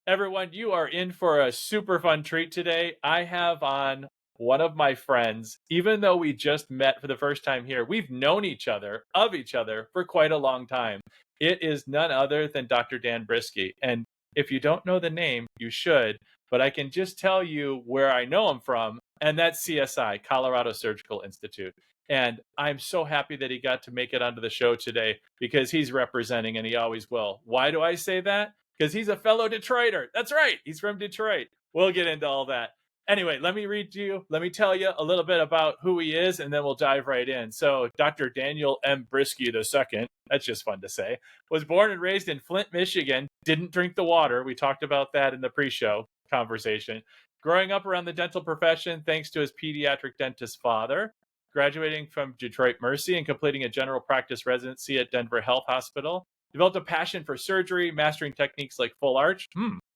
Everyone, you are in for a super fun treat today. I have on one of my friends, even though we just met for the first time here, we've known of each other for quite a long time. It is none other than Dr. Dan Briskie. And if you don't know the name, you should, but I can just tell you where I know him from, and that's CSI, Colorado Surgical Institute. And I'm so happy that he got to make it onto the show today because he's representing and he always will. Why do I say that? Because he's a fellow Detroiter. That's right. He's from Detroit. We'll get into all that. Anyway, let me tell you a little bit about who he is, and then we'll dive right in. So, Dr. Daniel M. Briskie II, that's just fun to say, was born and raised in Flint, Michigan, didn't drink the water. We talked about that in the pre-show conversation. Growing up around the dental profession, thanks to his pediatric dentist father, graduating from Detroit Mercy and completing a general practice residency at Denver Health Hospital. Developed a passion for surgery, mastering techniques like full arch.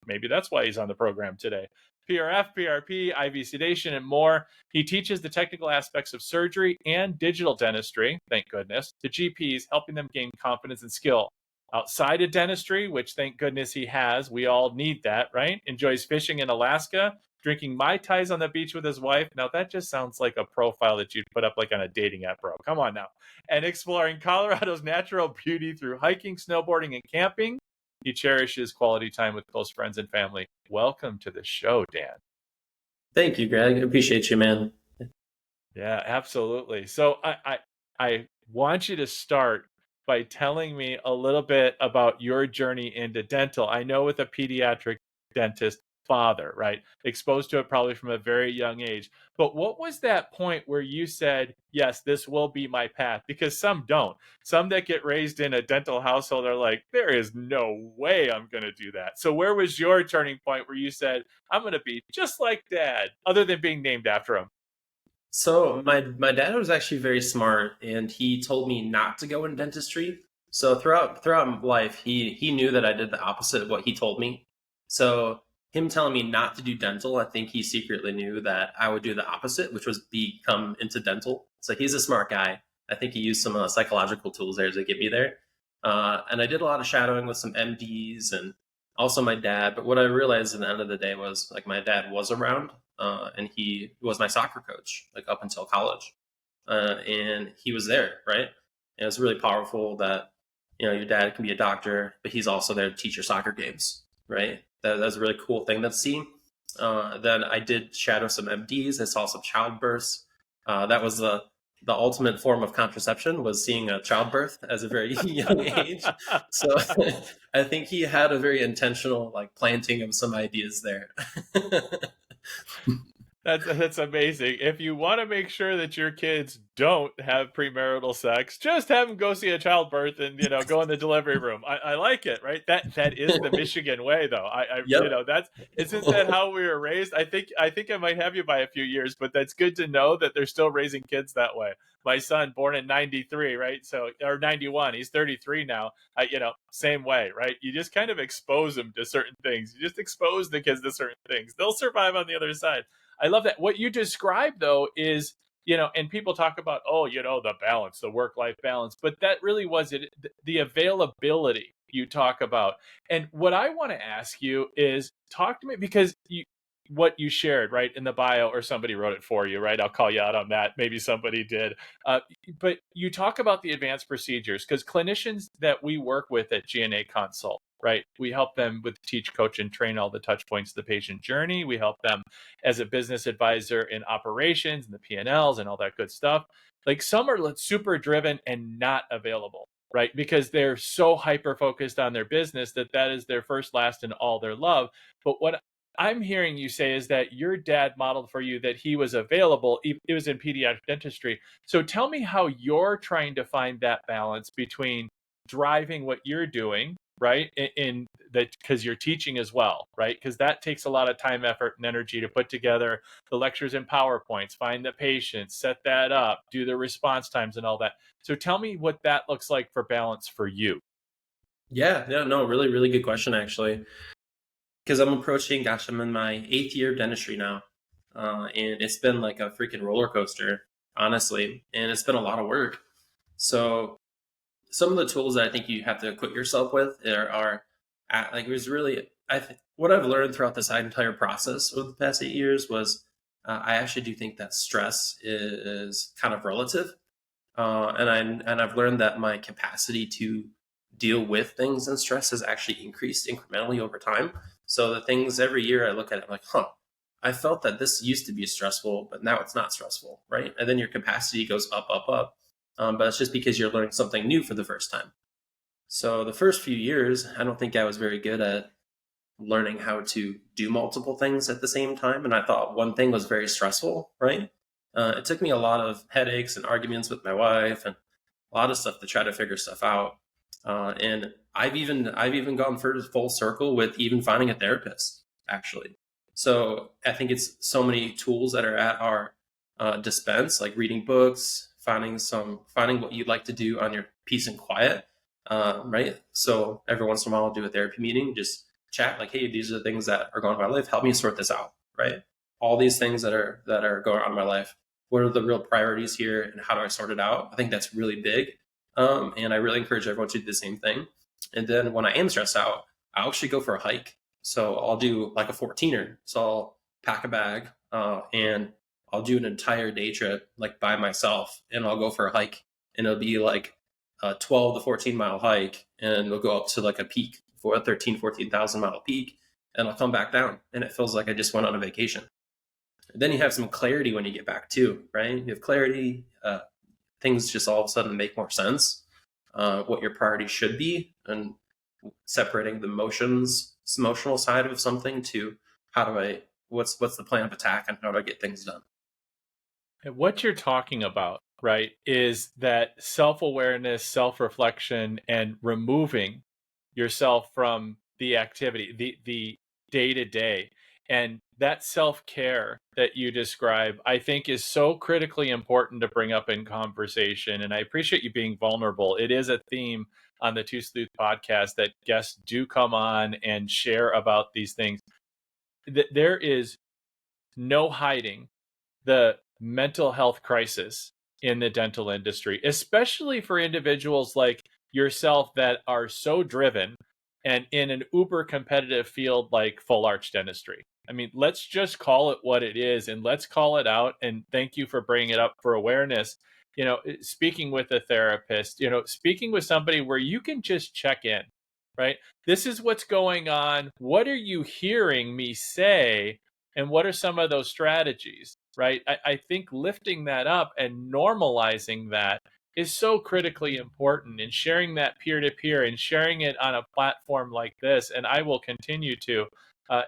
Maybe that's why he's on the program today. PRF, PRP, IV sedation, and more. He teaches the technical aspects of surgery and digital dentistry, thank goodness, to GPs, helping them gain confidence and skill. Outside of dentistry, which thank goodness he has, we all need that, right? Enjoys fishing in Alaska, drinking Mai Tais on the beach with his wife. Now, that just sounds like a profile that you'd put up like on a dating app, bro. Come on now. And exploring Colorado's natural beauty through hiking, snowboarding, and camping. He cherishes quality time with close friends and family. Welcome to the show, Dan. Thank you, Greg. I appreciate you, man. Yeah, absolutely. So I want you to start by telling me a little bit about your journey into dental. I know with a pediatric dentist father, right? Exposed to it probably from a very young age. But what was that point where you said, yes, this will be my path? Because some don't. Some that get raised in a dental household are like, there is no way I'm going to do that. So where was your turning point where you said, I'm going to be just like dad, other than being named after him? So my dad was actually very smart, and he told me not to go in dentistry. So throughout life, he knew that I did the opposite of what he told me. So him telling me not to do dental, I think he secretly knew that I would do the opposite, which was become into dental. So he's a smart guy. I think he used some psychological tools there to get me there. And I did a lot of shadowing with some MDs and also my dad. But what I realized at the end of the day was like my dad was around, and he was my soccer coach like up until college, and he was there, right? And it was really powerful that your dad can be a doctor, but he's also there to teach your soccer games, right? That's a really cool thing to see. Then I did shadow some MDs. I saw some childbirths. That was the ultimate form of contraception, was seeing a childbirth as a very young age. So I think he had a very intentional like planting of some ideas there. That's amazing. If you want to make sure that your kids don't have premarital sex, just have them go see a childbirth and go in the delivery room. I like it, right? That is the Michigan way, though. I Yep. that's isn't that how we were raised? I think I might have you by a few years, but that's good to know that they're still raising kids that way. My son, born in '93, right? So or '91, he's 33 now. Same way, right? You just kind of expose them to certain things. You just expose the kids to certain things. They'll survive on the other side. I love that. What you described, though, is, and people talk about, the balance, the work-life balance, but that really was it, the availability you talk about. And what I want to ask you is talk to me because what you shared, right, in the bio, or somebody wrote it for you, right? I'll call you out on that. Maybe somebody did. But you talk about the advanced procedures because clinicians that we work with at GNA Consult, right? We help them with teach, coach, and train all the touch points of the patient journey. We help them as a business advisor in operations and the P&Ls and all that good stuff. Like some are super driven and not available, right? Because they're so hyper focused on their business that is their first, last, and all their love. But what I'm hearing you say is that your dad modeled for you that he was available. It was in pediatric dentistry. So tell me how you're trying to find that balance between driving what you're doing, right? In that, because you're teaching as well, right? Because that takes a lot of time, effort, and energy to put together the lectures and PowerPoints, find the patients, set that up, do the response times and all that. So tell me what that looks like for balance for you. Yeah, no, really, really good question, actually. Because I'm in my 8th year of dentistry now. And it's been like a freaking roller coaster, honestly. And it's been a lot of work. So some of the tools that I think you have to equip yourself with are like, it was really, what I've learned throughout this entire process over the past 8 years was I actually do think that stress is kind of relative, and I've learned that my capacity to deal with things and stress has actually increased incrementally over time. So the things every year I look at it, I'm like, huh, I felt that this used to be stressful, but now it's not stressful, right? And then your capacity goes up, up, up. But it's just because you're learning something new for the first time. So the first few years, I don't think I was very good at learning how to do multiple things at the same time. And I thought one thing was very stressful, right? It took me a lot of headaches and arguments with my wife and a lot of stuff to try to figure stuff out. And I've even gone full circle with even finding a therapist, actually. So I think it's so many tools that are at our dispense, like reading books, finding what you'd like to do on your peace and quiet, right? So every once in a while, I'll do a therapy meeting, just chat like, hey, these are the things that are going on in my life. Help me sort this out, right? All these things that are going on in my life. What are the real priorities here, and how do I sort it out? I think that's really big, and I really encourage everyone to do the same thing. And then when I am stressed out, I'll actually go for a hike. So I'll do like a 14er. So I'll pack a bag, and I'll do an entire day trip like by myself, and I'll go for a hike, and it'll be like a 12 to 14 mile hike, and we'll go up to like a peak for a 14,000 mile peak, and I'll come back down, and it feels like I just went on a vacation. And then you have some clarity when you get back too, right? You have clarity. Things just all of a sudden make more sense. What your priority should be, and separating the emotional side of something to what's the plan of attack and how do I get things done. And what you're talking about, right, is that self-awareness, self-reflection, and removing yourself from the activity, the day-to-day. And that self-care that you describe, I think, is so critically important to bring up in conversation. And I appreciate you being vulnerable. It is a theme on the Two Sleuth podcast that guests do come on and share about these things. There is no hiding the mental health crisis in the dental industry, especially for individuals like yourself that are so driven and in an uber competitive field like full arch dentistry. I mean, let's just call it what it is and let's call it out. And thank you for bringing it up for awareness. Speaking with a therapist, speaking with somebody where you can just check in, right? This is what's going on. What are you hearing me say? And what are some of those strategies? Right? I think lifting that up and normalizing that is so critically important, and sharing that peer to peer and sharing it on a platform like this. And I will continue to,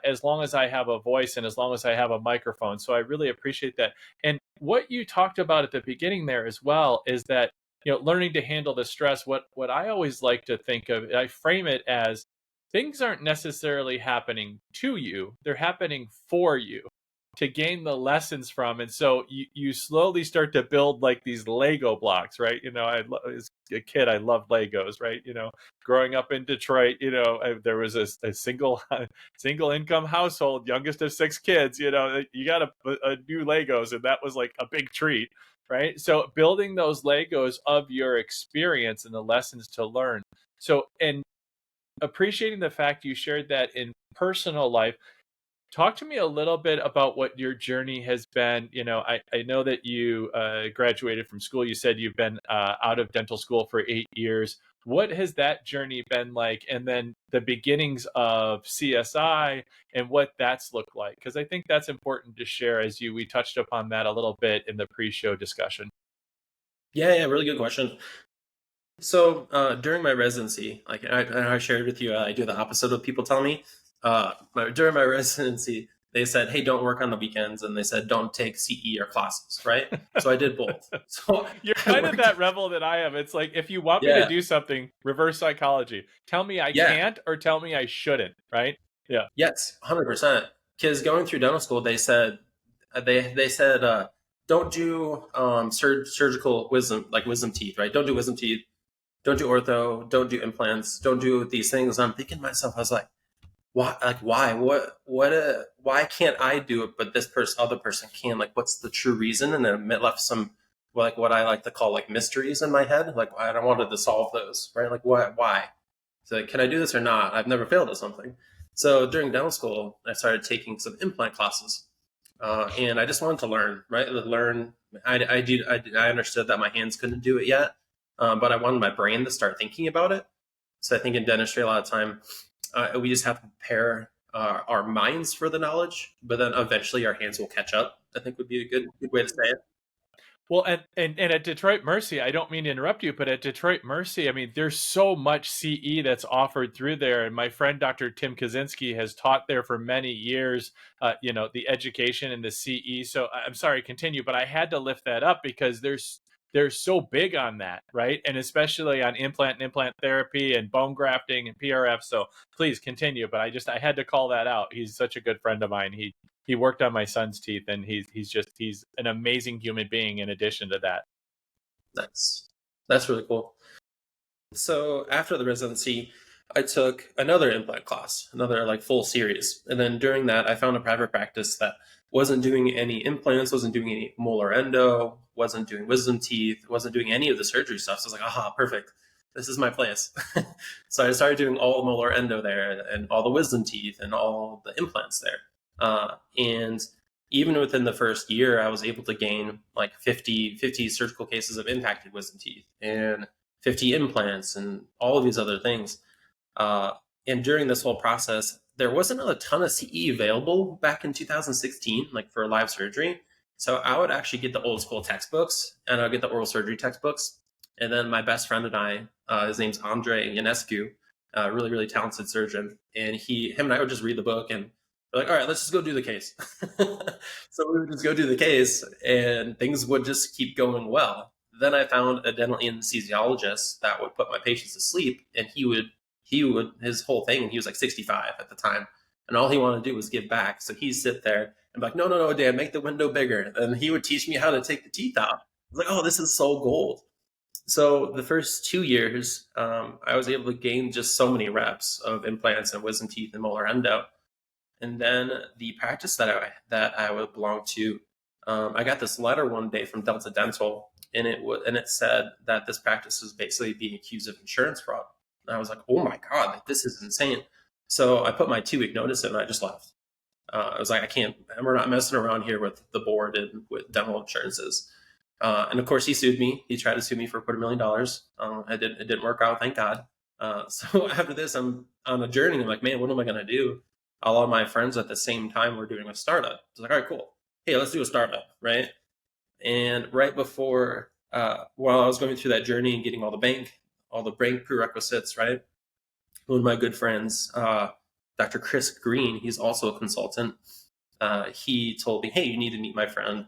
as long as I have a voice and as long as I have a microphone. So I really appreciate that. And what you talked about at the beginning there as well is that, learning to handle the stress. What I always like to think of, I frame it as things aren't necessarily happening to you, they're happening for you to gain the lessons from. And so you slowly start to build like these Lego blocks, right? As a kid, I loved Legos, right? Growing up in Detroit, there was a single income household, youngest of 6 kids. You got a new Legos, and that was like a big treat, right? So building those Legos of your experience and the lessons to learn. So, and appreciating the fact you shared that in personal life. Talk to me a little bit about what your journey has been. I know that you graduated from school. You said you've been out of dental school for 8 years. What has that journey been like? And then the beginnings of CSI and what that's looked like? Because I think that's important to share, as we touched upon that a little bit in the pre-show discussion. Yeah, really good question. So during my residency, like I shared with you, I do the opposite of people tell me. During my residency, they said, "Hey, don't work on the weekends," and they said, "Don't take CE or classes." Right? So I did both. So you're kind of that rebel that I am. It's like, if you want me to do something, reverse psychology. Tell me I can't, or tell me I shouldn't. Right? Yeah. Yes, 100%. Because going through dental school, they said don't do surgical wisdom teeth, right? Don't do wisdom teeth. Don't do ortho. Don't do implants. Don't do these things. I'm thinking to myself, I was like, why? Like, why? Why can't I do it, but this other person can? Like, what's the true reason? And then it left some, like, what I like to call like mysteries in my head. Like, I don't wanted to solve those, right? Like, why? So, like, can I do this or not? I've never failed at something. So during dental school, I started taking some implant classes, and I just wanted to learn, right? Learn. I understood that my hands couldn't do it yet, but I wanted my brain to start thinking about it. So I think in dentistry, a lot of time, we just have to prepare our minds for the knowledge, but then eventually our hands will catch up. I think would be a good way to say it. Well, and at Detroit Mercy, I don't mean to interrupt you, but at Detroit Mercy, I mean, there's so much CE that's offered through there. And my friend, Dr. Tim Kaczynski, has taught there for many years, the education and the CE. So I'm sorry, continue, but I had to lift that up because they're so big on that, right? And especially on implant and implant therapy and bone grafting and PRF. So please continue. But I had to call that out. He's such a good friend of mine. He worked on my son's teeth, and he's an amazing human being in addition to that. That's really cool. So after the residency, I took another implant class, another like full series. And then during that, I found a private practice that wasn't doing any implants, wasn't doing any molar endo, wasn't doing wisdom teeth, wasn't doing any of the surgery stuff. So I was like, aha, perfect. This is my place. So I started doing all the molar endo there and all the wisdom teeth and all the implants there. And even within the first year, I was able to gain like 50 surgical cases of impacted wisdom teeth and 50 implants and all of these other things. And during this whole process, there wasn't a ton of CE available back in 2016, like for live surgery. So I would actually get the old school textbooks and I'd get the oral surgery textbooks. And then my best friend and I, his name's Andre Ionescu, really, really talented surgeon. And him and I would just read the book and we're like, all right, let's just go do the case. So we would just go do the case and things would just keep going well. Then I found a dental anesthesiologist that would put my patients to sleep, and he would his whole thing, and he was like 65 at the time, and all he wanted to do was give back. So he'd sit there and be like, no, Dan, make the window bigger. And he would teach me how to take the teeth out. I was like, oh, this is so gold. So the first 2 years, I was able to gain just so many reps of implants and wisdom teeth and molar endo. And then the practice that I would belong to, I got this letter one day from Delta Dental, and it said that this practice was basically being accused of insurance fraud. And I was like, oh my god, like, this is insane. So I put my 2-week notice in, and I just left. I was like, we're not messing around here with the board and with dental insurances. And of course, he sued me. He tried to sue me for $250,000. It didn't work out, thank God. So after this, I'm on a journey. I'm like, man, what am I going to do? All of my friends at the same time were doing a startup. I was like, all right, cool. Hey, let's do a startup, right? And right before, while I was going through that journey and getting all the bank prerequisites, right? One of my good friends, Dr. Chris Green, he's also a consultant. He told me, hey, you need to meet my friend,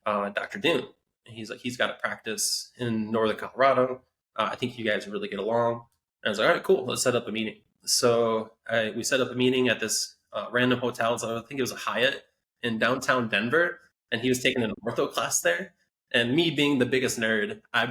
Dr. Dune. And he's like, he's got a practice in Northern Colorado. I think you guys really get along. And I was like, all right, cool. Let's set up a meeting. So we set up a meeting at this random hotel. So I think it was a Hyatt in downtown Denver. And he was taking an ortho class there. And me being the biggest nerd, I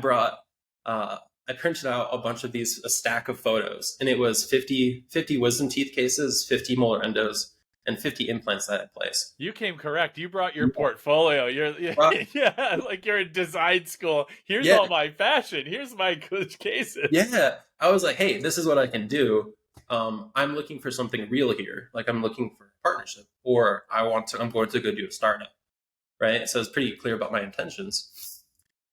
printed out a stack of photos. And it was 50 wisdom teeth cases, 50 molar endos, and 50 implants that I placed. You came correct. You brought your portfolio. Yeah, like you're in design school. Here's all my fashion. Here's my good cases. Yeah. I was like, hey, this is what I can do. I'm looking for something real here. Like, I'm looking for a partnership, or I'm going to go do a startup. Right. So it's pretty clear about my intentions.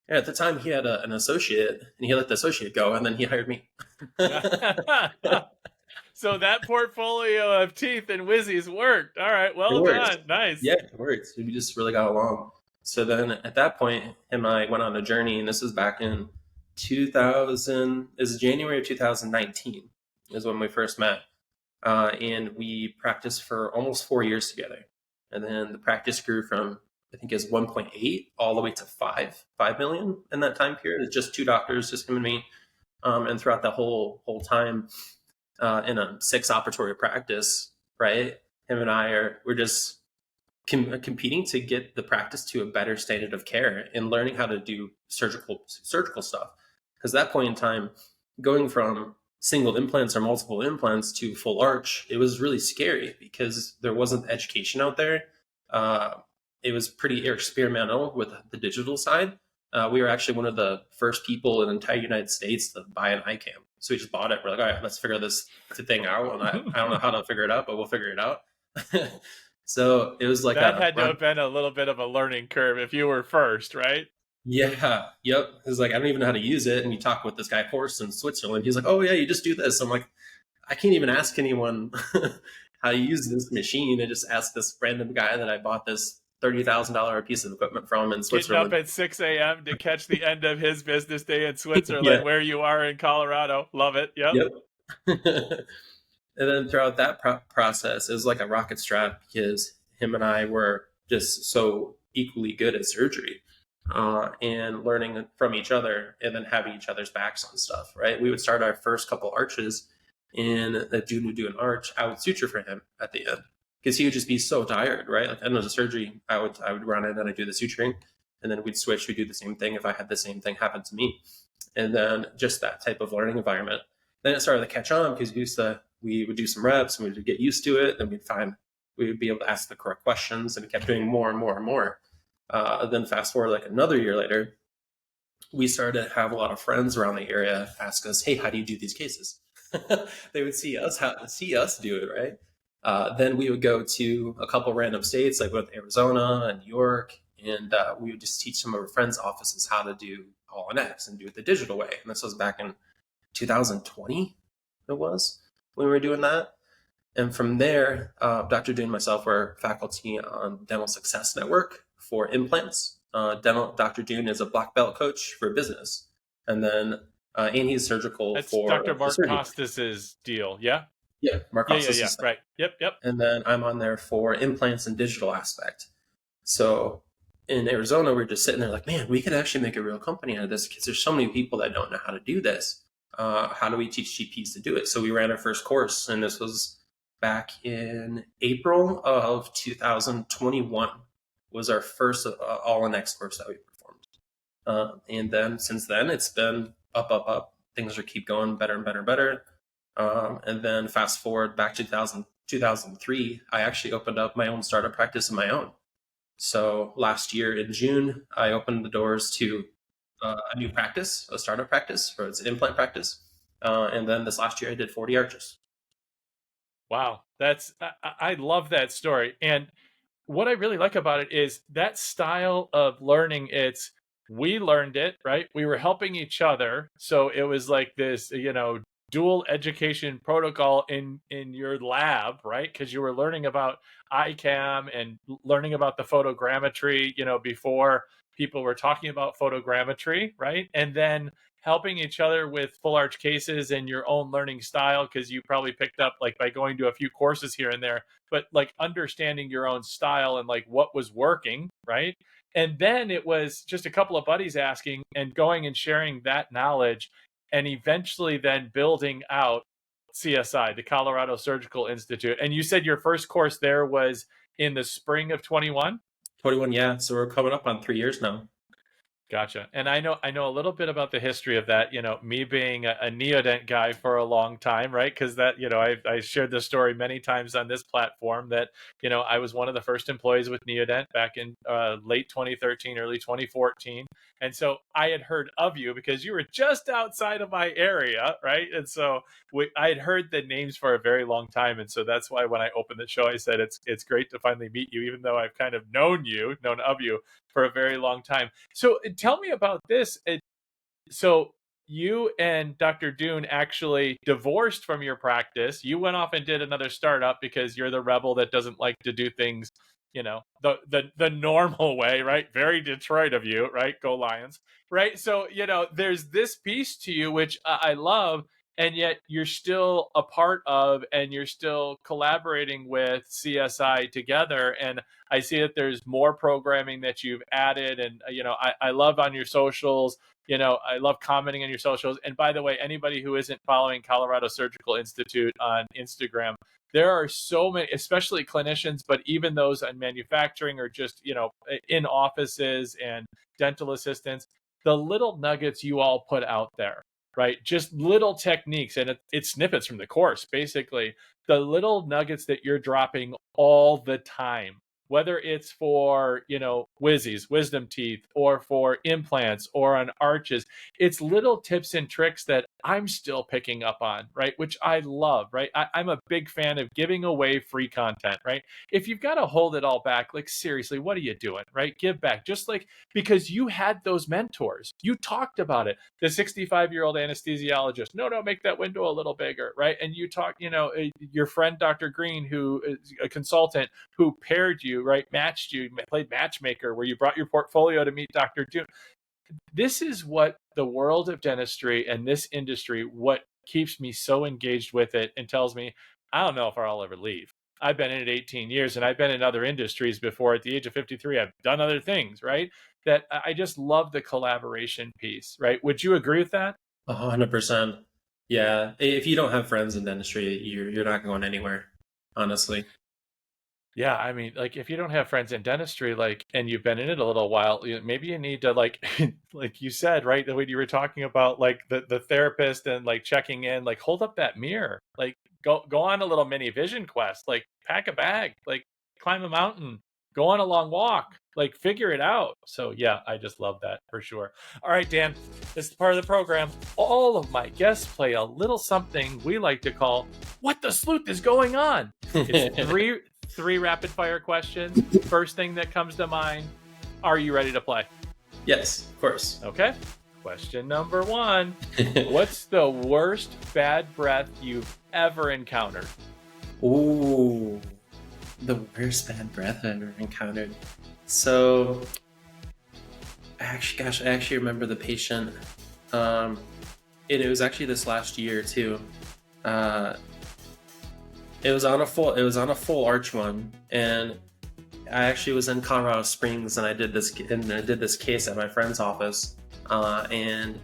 And at the time, he had an associate, and he let the associate go, and then he hired me. So that portfolio of teeth and whizzies worked. All right, well done. Nice. Yeah, it worked. We just really got along. So then at that point, him and I went on a journey, and this was back in 2000. It was January of 2019 is when we first met. And we practiced for almost 4 years together. And then the practice grew from, I think, is 1.8 all the way to 5 million in that time period. It's just 2 doctors, just him and me. And throughout the whole time, in a 6 operatory practice, right? Him and we're just competing to get the practice to a better standard of care and learning how to do surgical stuff. Because at that point in time, going from single implants or multiple implants to full arch, it was really scary because there wasn't education out there. It was pretty experimental with the digital side. We were actually one of the first people in the entire United States to buy an iCam. So we just bought it. We're like, all right, let's figure this thing out. And I don't know how to figure it out, but we'll figure it out. So it was like That a had to have been a little bit of a learning curve if you were first, right? yeah, yep. It's like I don't even know how to use it. And you talk with this guy Horst in Switzerland. He's like, oh yeah, you just do this. I'm like, I can't even ask anyone how to use this machine. I just asked this random guy that I bought this $30,000 piece of equipment from in Getting up Switzerland. at 6 a.m. to catch the end of his business day in Yeah, Switzerland, where you are in Colorado. Love it. Yep. yep. And then throughout that process, it was like a rocket strap because him and I were just so equally good at surgery and learning from each other and then having each other's backs on stuff, right? We would start our first couple arches, and if June would do an arch, I would suture for him at the end because he would just be so tired, right? Like, end of the surgery, I would run in and I'd do the suturing, and then we'd switch, we'd do the same thing if I had the same thing happen to me. And then just that type of learning environment. Then it started to catch on because we would do some reps and we'd get used to it. And we would be able to ask the correct questions, and we kept doing more and more and more. Then fast forward like another year later, we started to have a lot of friends around the area ask us, "Hey, how do you do these cases?" They would see us do it, right? Then we would go to a couple random states, like with Arizona and New York, and we would just teach some of our friends' offices how to do all in X and do it the digital way. And this was back in 2020. It was when we were doing that. And from there, Dr. Dune and myself were faculty on Dental Success Network for implants. Dr. Dune is a black belt coach for business. And then and he's surgical That's for Dr. Mark surgery. Costas's deal. Yeah. Yeah, Mark Yeah. Costas Yeah. is there. Right. Yep. And then I'm on there for implants and digital aspect. So in Arizona, we're just sitting there like, man, we could actually make a real company out of this because there's so many people that don't know how to do this. How do we teach GPs to do it? So we ran our first course, and this was back in April of 2021 was our first all-in-X course that we performed. And then since then, it's been up, up, up. Things are keep going better and better and better. And then fast forward back to 2003, I actually opened up my own startup practice of my own. So last year in June, I opened the doors to a new practice, a startup practice, or it's an implant practice. And then this last year, I did 40 arches. Wow. I love that story. And what I really like about it is that style of learning. We learned it, right? We were helping each other. So it was like this, dual education protocol in your lab, right? Because you were learning about ICAM and learning about the photogrammetry, before people were talking about photogrammetry, right? And then helping each other with full arch cases and your own learning style, because you probably picked up like by going to a few courses here and there, but like understanding your own style and like what was working, right? And then it was just a couple of buddies asking and going and sharing that knowledge, and eventually then building out CSI, the Colorado Surgical Institute. And you said your first course there was in the spring of 21? 21, yeah. So we're coming up on 3 years now. Gotcha. And I know a little bit about the history of that, me being a Neodent guy for a long time, right? Because that, I shared this story many times on this platform that, I was one of the first employees with Neodent back in late 2013, early 2014. And so I had heard of you because you were just outside of my area, right? And so I had heard the names for a very long time. And so that's why when I opened the show, I said, it's great to finally meet you, even though I've kind of known of you for a very long time. So tell me about this. So you and Dr. Dune actually divorced from your practice. You went off and did another startup because you're the rebel that doesn't like to do things, the normal way, right? Very Detroit of you, right? Go Lions, right? So, there's this piece to you, which I love, and yet you're still a part of, and you're still collaborating with CSI together. And I see that there's more programming that you've added, and I love on your socials. I love commenting on your socials. And by the way, anybody who isn't following Colorado Surgical Institute on Instagram, there are so many, especially clinicians, but even those in manufacturing or just in offices and dental assistants, the little nuggets you all put out there, right? Just little techniques, and it's snippets from the course, basically. The little nuggets that you're dropping all the time whether it's for, Wizzies, wisdom teeth, or for implants or on arches. It's little tips and tricks that I'm still picking up on, right? Which I love, right? I'm a big fan of giving away free content, right? If you've got to hold it all back, like seriously, what are you doing, right? Give back. Just like, because you had those mentors, you talked about it. The 65-year-old anesthesiologist, no, make that window a little bigger, right? And you talk, your friend, Dr. Green, who is a consultant who paired you, right? Matched you, played matchmaker, where you brought your portfolio to meet Dr. June. This is what the world of dentistry and this industry, what keeps me so engaged with it and tells me, I don't know if I'll ever leave. I've been in it 18 years and I've been in other industries before. At the age of 53, I've done other things, right? That I just love the collaboration piece, right? Would you agree with that? 100%. Yeah. If you don't have friends in dentistry, you're not going anywhere, honestly. Yeah, I mean, like if you don't have friends in dentistry, like, and you've been in it a little while, maybe you need to like, like you said, right? When you were talking about like the therapist and like checking in, like hold up that mirror, like go on a little mini vision quest, like pack a bag, like climb a mountain, go on a long walk, like figure it out. So yeah, I just love that for sure. All right, Dan, this is part of the program. All of my guests play a little something we like to call "What the Sleuth is Going On." It's three rapid fire questions. First thing that comes to mind. Are you ready to play? Yes, of course. Okay. Question number 1. What's the worst bad breath you've ever encountered? Ooh, the worst bad breath I've ever encountered. So, I actually remember the patient. It was actually this last year too. It was on a full arch one, and I actually was in Colorado Springs, and I did this case at my friend's office, and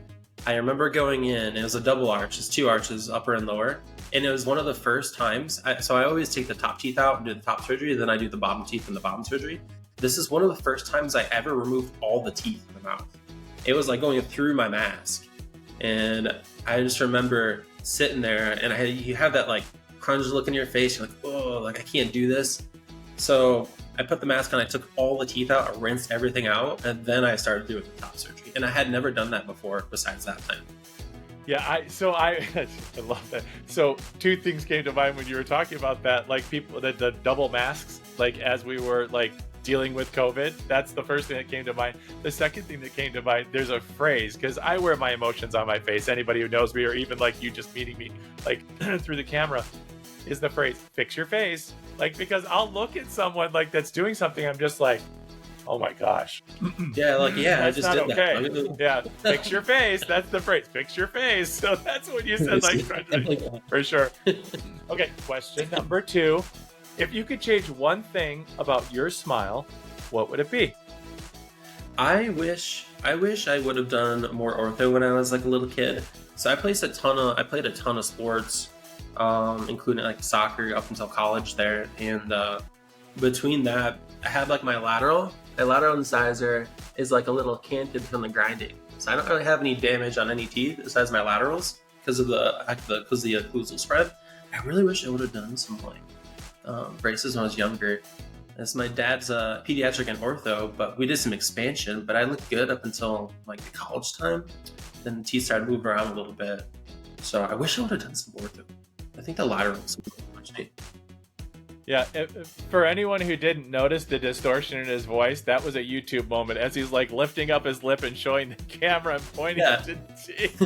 I remember going in. It was a double arch, it's 2 arches, upper and lower, and it was one of the first times. So I always take the top teeth out and do the top surgery, then I do the bottom teeth and the bottom surgery. This is one of the first times I ever removed all the teeth in the mouth. It was like going through my mask, and I just remember sitting there, and you have that like crunch look in your face. You're like, oh, like I can't do this. So I put the mask on, I took all the teeth out, I rinsed everything out, and then I started doing the top surgery. And I had never done that before besides that time. Yeah, I love that. So 2 things came to mind when you were talking about that, like people that the double masks, like as we were like dealing with COVID. That's the first thing that came to mind. The second thing that came to mind, there's a phrase, because I wear my emotions on my face. Anybody who knows me, or even like you just meeting me like through the camera, is the phrase "fix your face." Like, because I'll look at someone like that's doing something, I'm just like, oh my gosh. Yeah, like I just not did okay. that. Yeah, fix your face. That's the phrase, fix your face. So that's what you said, like for sure. Okay, question number 2. If you could change one thing about your smile, what would it be? I wish I would have done more ortho when I was like a little kid. So I played a ton of sports, including like soccer up until college there. And between that, I had like my lateral incisor is like a little canted from the grinding. So I don't really have any damage on any teeth besides my laterals because of the occlusal spread. I really wish I would have done some like braces when I was younger. As my dad's pediatric and ortho, but we did some expansion, but I looked good up until like the college time. Then the teeth started moving around a little bit. So I wish I would have done some ortho. I think the laterals would much neat. Yeah, for anyone who didn't notice the distortion in his voice, that was a YouTube moment as he's like lifting up his lip and showing the camera and pointing to teeth.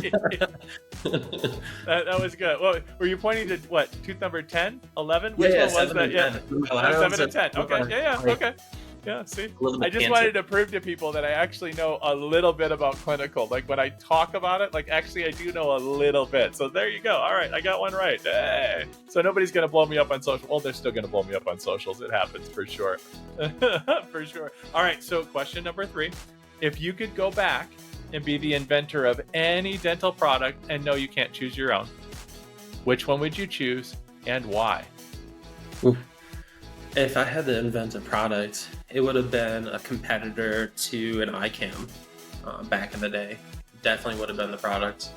that was good. Well, were you pointing to what? Tooth number 10, 11? Which one was that? Yeah, 7 and 10. Okay, yeah, okay. Yeah, see? I just wanted to prove to people that I actually know a little bit about clinical. Like when I talk about it, like actually I do know a little bit. So there you go. All right, I got one right. Hey. So nobody's going to blow me up on social. Well, they're still going to blow me up on socials. It happens for sure. For sure. All right, so question number 3. If you could go back and be the inventor of any dental product, and no, you can't choose your own, which one would you choose and why? Ooh. If I had to invent a product, it would have been a competitor to an iCam back in the day. Definitely would have been the product.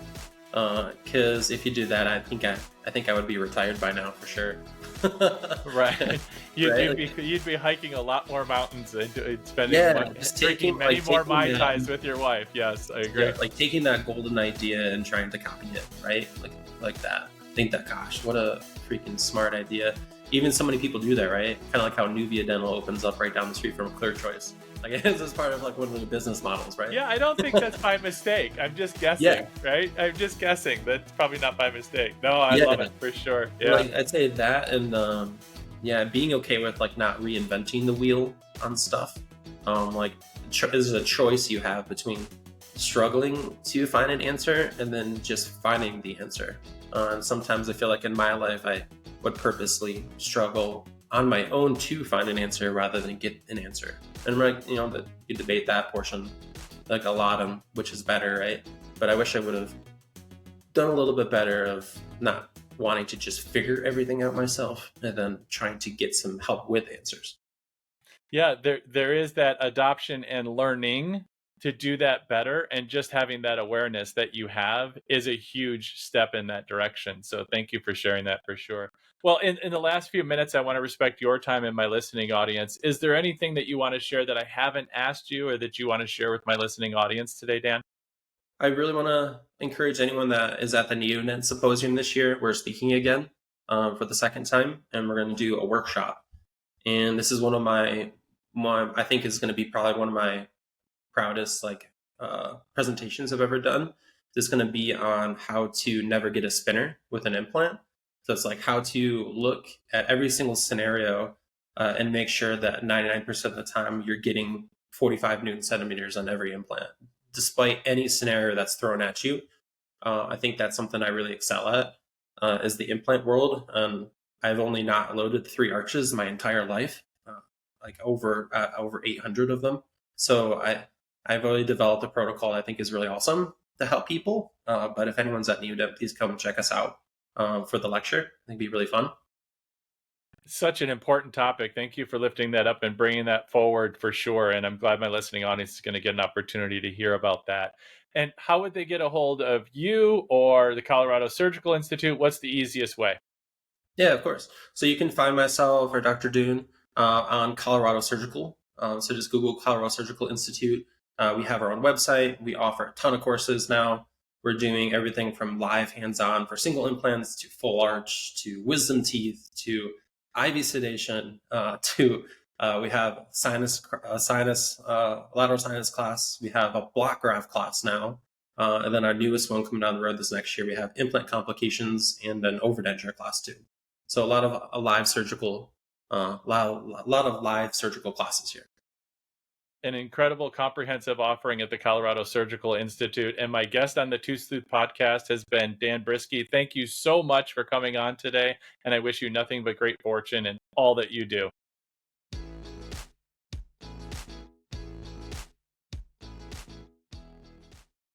Because if you do that, I think I would be retired by now for sure. Right. Right? You'd be hiking a lot more mountains and spending Yeah, just drinking taking many more taking Mai that, Tais with your wife. Yes, I yeah, agree. like taking that golden idea and trying to copy it, right? Like that. Think that, gosh, what a freaking smart idea. Even so many people do that, right? Kind of like how Nuvia Dental opens up right down the street from Clear Choice. Like it's as part of like one of the business models, right? Yeah, I don't think that's by mistake. I'm just Yeah, guessing, right? I'm just guessing. That's probably not by mistake. No, I love yeah. it for sure. Yeah. Like I'd say that, and yeah, being okay with like not reinventing the wheel on stuff. Like this is a choice you have between struggling to find an answer and then just finding the answer. And sometimes I feel like in my life I would purposely struggle on my own to find an answer rather than get an answer. And like you debate that portion like a lot on which is better, right? But I wish I would have done a little bit better of not wanting to just figure everything out myself and then trying to get some help with answers. Yeah, there is that adoption and learning to do that better, and just having that awareness that you have is a huge step in that direction. So thank you for sharing that for sure. Well, in the last few minutes, I want to respect your time and my listening audience. Is there anything that you want to share that I haven't asked you or that you want to share with my listening audience today, Dan? I really want to encourage anyone that is at the NeoNet Symposium this year. We're speaking again for the second time, and we're going to do a workshop. And this is one of I think is going to be probably one of my proudest presentations I've ever done. This is going to be on how to never get a spinner with an implant. So it's like how to look at every single scenario and make sure that 99% of the time you're getting 45 Newton centimeters on every implant, despite any scenario that's thrown at you. I think that's something I really excel at is the implant world. I've only not loaded 3 arches my entire life, like over 800 of them. So I've already developed a protocol I think is really awesome to help people. But if anyone's at NeoDep, please come check us out for the lecture. I think it'd be really fun. Such an important topic. Thank you for lifting that up and bringing that forward for sure. And I'm glad my listening audience is going to get an opportunity to hear about that. And how would they get a hold of you or the Colorado Surgical Institute? What's the easiest way? Yeah, of course. So you can find myself or Dr. Dune on Colorado Surgical. So just Google Colorado Surgical Institute. We have our own website. We offer a ton of courses now. We're doing everything from live hands-on for single implants to full arch to wisdom teeth to IV sedation to we have lateral sinus class. We have a block graft class now. And then our newest one coming down the road this next year, we have implant complications and an overdenture class too. So a lot of live surgical classes here. An incredible comprehensive offering at the Colorado Surgical Institute. And my guest on the Two Sleuth podcast has been Dan Briskie. Thank you so much for coming on today. And I wish you nothing but great fortune in all that you do.